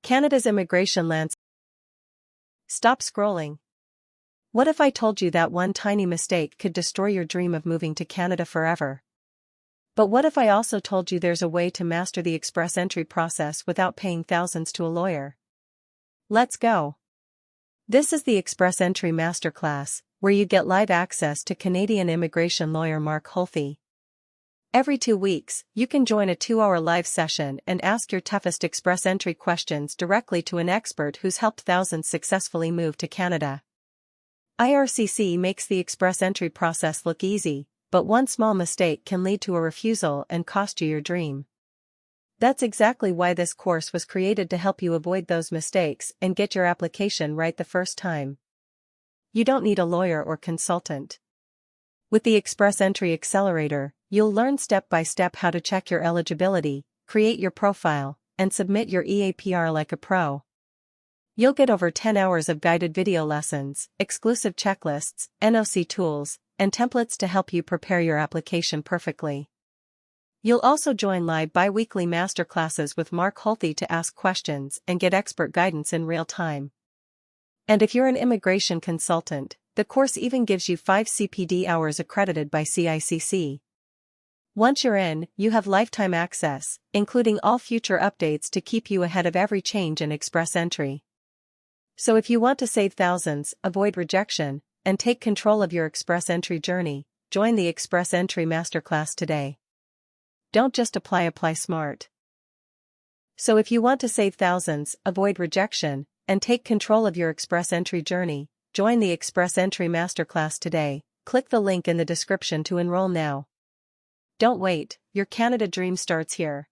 Canada's immigration landscape. Stop scrolling. What if I told you that one tiny mistake could destroy your dream of moving to Canada forever? But what if I also told you there's a way to master the express entry process without paying thousands to a lawyer? Let's go. This is the Express Entry Masterclass, where you get live access to Canadian immigration lawyer Mark Holthe. Every 2 weeks, you can join a 2-hour live session and ask your toughest express entry questions directly to an expert who's helped thousands successfully move to Canada. IRCC makes the express entry process look easy, but one small mistake can lead to a refusal and cost you your dream. That's exactly why this course was created to help you avoid those mistakes and get your application right the first time. You don't need a lawyer or consultant. With the Express Entry Accelerator, you'll learn step by step how to check your eligibility, create your profile, and submit your EAPR like a pro. You'll get over 10 hours of guided video lessons, exclusive checklists, NOC tools, and templates to help you prepare your application perfectly. You'll also join live bi-weekly masterclasses with Mark Holthe to ask questions and get expert guidance in real time. And if you're an immigration consultant, the course even gives you 5 CPD hours accredited by CICC. Once you're in, you have lifetime access, including all future updates to keep you ahead of every change in express entry. So if you want to save thousands, avoid rejection, and take control of your express entry journey, join the Express Entry Masterclass today. Don't just apply smart. So if you want to save thousands, avoid rejection, and take control of your express entry journey, join the Express Entry Masterclass today. Click the link in the description to enroll now. Don't wait, your Canada dream starts here.